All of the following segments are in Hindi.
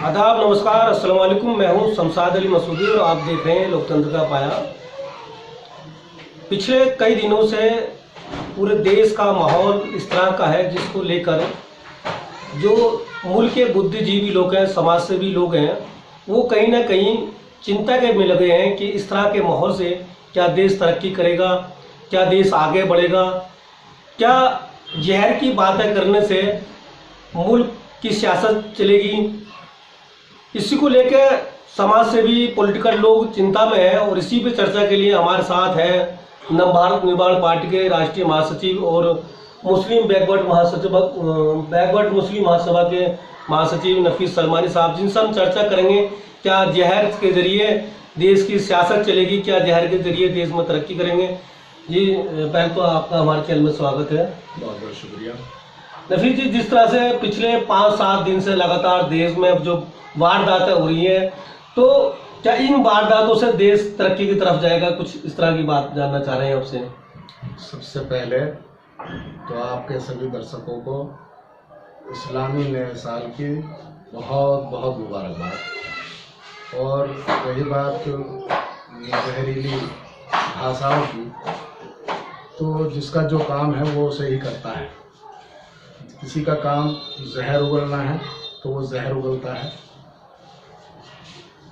आदाब, नमस्कार, अस्सलाम वालेकुम। मैं हूं शमशाद अली मसूदी और आप देख रहे हैं लोकतंत्र का पाया। पिछले कई दिनों से पूरे देश का माहौल इस तरह का है जिसको लेकर जो मुल्क के बुद्धिजीवी लोग हैं, समाजसेवी लोग हैं, वो कहीं ना कहीं चिंता के में लगे हैं कि इस तरह के माहौल से क्या देश तरक्की करेगा, क्या देश आगे बढ़ेगा, क्या जहर की बातें करने से मुल्क की सियासत चलेगी। इसी को लेकर समाज से भी पॉलिटिकल लोग चिंता में हैं और इसी पे चर्चा के लिए हमारे साथ है नवभारत निर्माण पार्टी के राष्ट्रीय महासचिव और मुस्लिम बैकवर्ड मुस्लिम महासभा के महासचिव नफीस सलमानी साहब, जिनसे हम चर्चा करेंगे क्या जहर के जरिए देश की सियासत चलेगी, क्या जहर के जरिए देश में तरक्की करेंगे। जी, पहले तो आपका हमारे चैनल में स्वागत है। बहुत बहुत शुक्रिया। नफीस जी, जिस तरह से पिछले 5-7 दिन से लगातार देश में जो वारदातें हो रही हैं, तो क्या इन वारदातों से देश तरक्की की तरफ जाएगा? कुछ इस तरह की बात जानना चाह रहे हैं आपसे। सबसे पहले तो आपके सभी दर्शकों को इस्लामी नए साल की बहुत बहुत मुबारकबाद। और रही बात जहरीली भाषाओं की, तो जिसका जो काम है वो उसे ही करता है। किसी का काम जहर उगलना है तो वो जहर उगलता है।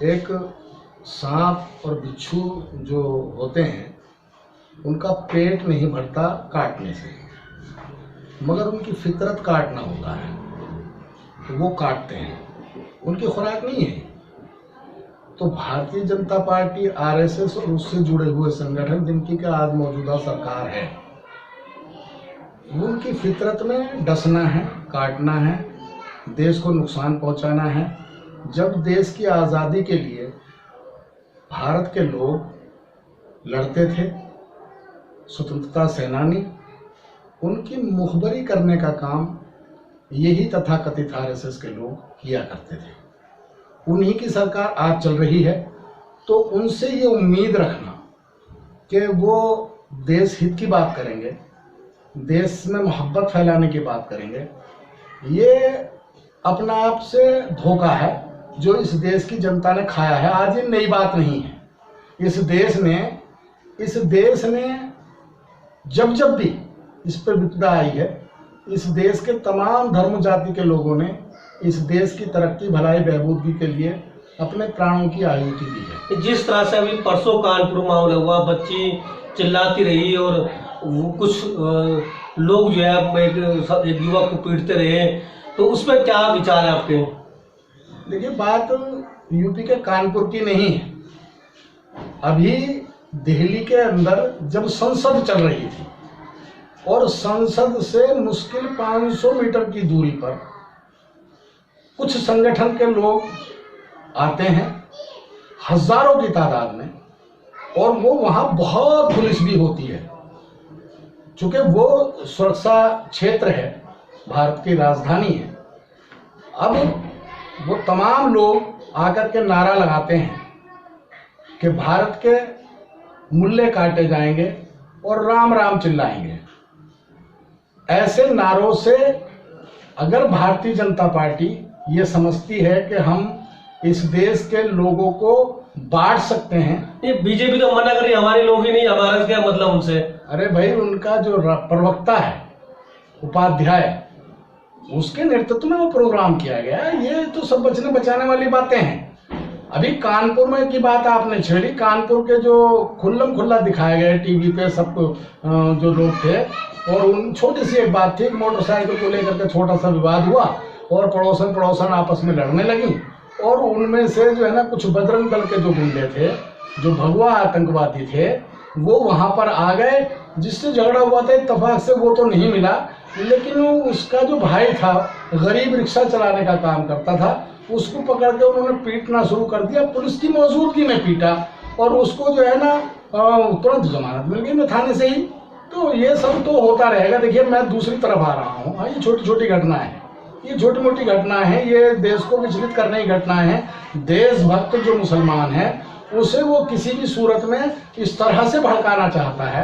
एक सांप और बिच्छू जो होते हैं उनका पेट नहीं भरता काटने से, मगर उनकी फितरत काटना होता है तो वो काटते हैं, उनकी खुराक नहीं है। तो भारतीय जनता पार्टी, आरएसएस और उससे जुड़े हुए संगठन जिनकी का आज मौजूदा सरकार है, उनकी फितरत में डसना है, काटना है, देश को नुकसान पहुंचाना है। जब देश की आज़ादी के लिए भारत के लोग लड़ते थे, स्वतंत्रता सेनानी, उनकी मुखबरी करने का काम यही तथाकथित आरएसएस के लोग किया करते थे। उन्हीं की सरकार आज चल रही है, तो उनसे ये उम्मीद रखना कि वो देश हित की बात करेंगे, देश में मोहब्बत फैलाने की बात करेंगे, ये अपना आप से धोखा है जो इस देश की जनता ने खाया है। आज ये नई बात नहीं है। इस देश ने जब जब भी इस पर विपदा आई है, इस देश के तमाम धर्म जाति के लोगों ने इस देश की तरक्की, भलाई, बहबूदगी के लिए अपने प्राणों की आहुति दी है। जिस तरह से अभी परसों कानपुर मामला हुआ, बच्ची चिल्लाती रही और वो कुछ लोग जो है एक युवक को पीटते रहे, तो उस पर क्या विचार है आपके? देखिए, बात यूपी के कानपुर की नहीं है। अभी दिल्ली के अंदर जब संसद चल रही थी और संसद से मुश्किल 500 मीटर की दूरी पर कुछ संगठन के लोग आते हैं, हजारों की तादाद में, और वो वहां बहुत पुलिस भी होती है। चूंकि वो सुरक्षा क्षेत्र है, भारत की राजधानी है। अब वो तमाम लोग आकर के नारा लगाते हैं कि भारत के मूल्य काटे जाएंगे और राम राम चिल्लाएंगे। ऐसे नारों से अगर भारतीय जनता पार्टी ये समझती है कि हम इस देश के लोगों को बांट सकते हैं। ये बीजेपी तो मना कर रही है, हमारे लोग ही नहीं, हमारा क्या मतलब उनसे? अरे भाई, उनका जो प्रवक्ता है, उपाध्याय, उसके नेतृत्व में वो प्रोग्राम किया गया। ये तो सब बचने बचाने वाली बातें हैं। अभी कानपुर में की बात आपने छेड़ी। कानपुर के जो खुल्लम खुल्ला दिखाए गए टीवी पे सबको जो लोग थे, और उन छोटी सी एक बात थी, मोटरसाइकिल को लेकर के छोटा सा विवाद हुआ और पड़ोसन आपस में लड़ने लगी, और उनमें से जो है ना कुछ बजरंग दल के जो गुंडे थे, जो भगवा आतंकवादी थे, वो वहां पर आ गए। जिससे झगड़ा हुआ था इत्तेफाक से वो तो नहीं मिला, लेकिन उसका जो भाई था, गरीब रिक्शा चलाने का काम करता था, उसको पकड़ के उन्होंने पीटना शुरू कर दिया। पुलिस की मौजूदगी में पीटा और उसको जो है ना तुरंत जमानत मिल गई ना थाने से ही। तो ये सब तो होता रहेगा। देखिए, मैं दूसरी तरफ आ रहा हूँ। हाँ, ये छोटी छोटी घटना है, ये छोटी मोटी घटना है, ये देश को विचलित करने की घटना है। देशभक्त जो मुसलमान है उसे वो किसी भी सूरत में इस तरह से भड़काना चाहता है,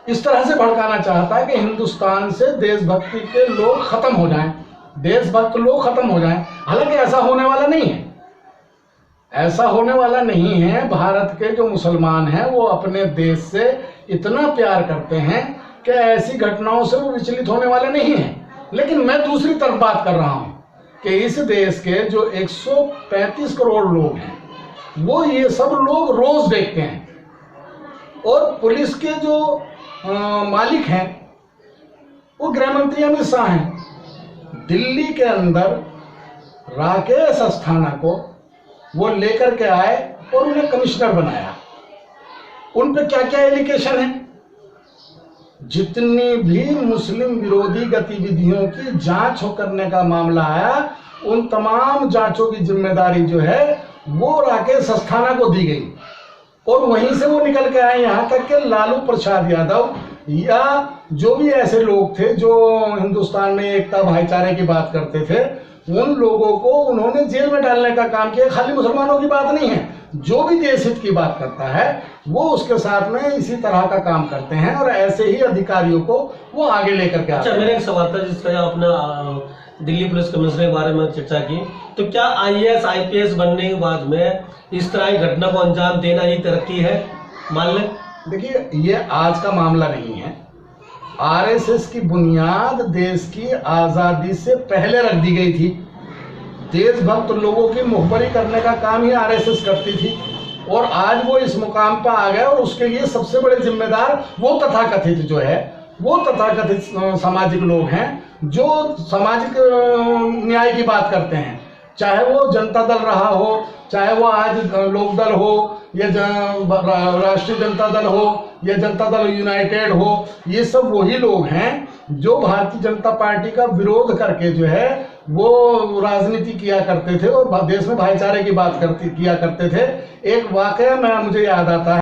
इस तरह से भड़काना चाहता है कि हिंदुस्तान से देशभक्ति के लोग खत्म हो जाएं, देशभक्त लोग खत्म हो जाएं। हालांकि ऐसा होने वाला नहीं है, ऐसा होने वाला नहीं है। भारत के जो मुसलमान हैं वो अपने देश से इतना प्यार करते हैं कि ऐसी घटनाओं से वो विचलित होने वाले नहीं हैं। लेकिन मैं दूसरी तरफ बात कर रहा हूं कि इस देश के जो 135 करोड़ लोग हैं वो ये सब लोग रोज देखते हैं। और पुलिस के जो मालिक हैं वो गृह मंत्री अमित शाह हैं। दिल्ली के अंदर राकेश अस्थाना को वो लेकर के आए और उन्हें कमिश्नर बनाया। उन पे क्या क्या एलिगेशन है? जितनी भी मुस्लिम विरोधी गतिविधियों की जांच करने का मामला आया, उन तमाम जांचों की जिम्मेदारी जो है वो राकेश अस्थाना को दी गई। और वहीं से वो निकल के आए यहाँ तक कि लालू प्रसाद यादव या जो भी ऐसे लोग थे जो हिंदुस्तान में एकता भाईचारे की बात करते थे, उन लोगों को उन्होंने जेल में डालने का काम किया। खाली मुसलमानों की बात नहीं है, जो भी देश हित की बात करता है वो उसके साथ में इसी तरह का काम करते हैं और ऐसे ही अधिकारियों को वो आगे लेकर के आते हैं। मेरा एक सवाल था, जिसका आपने दिल्ली पुलिस कमिश्नर के बारे में चर्चा की, तो क्या IAS IPS बनने के बाद में इस तरह की घटना को अंजाम देना ही तरक्की है? मान लें, देखिए ये आज का मामला नहीं है। RSS की बुनियाद देश की आजादी से पहले रख दी गई थी। देशभक्त लोगों की मुखबरी करने का काम ही RSS करती थी और आज वो इस मुकाम पर आ गए और उसके लिए सबसे बड़े जिम्मेदार वो तथाकथित जो है वो तथाकथित सामाजिक लोग हैं जो सामाजिक न्याय की बात करते हैं। चाहे वो जनता दल रहा हो, चाहे वो आज लोकदल हो या राष्ट्रीय जनता दल हो या जनता दल यूनाइटेड हो, ये सब वही लोग हैं जो भारतीय जनता पार्टी का विरोध करके जो है वो राजनीति किया करते थे और देश में भाईचारे की बात किया करते थे। एक वाकया मुझे याद आता है।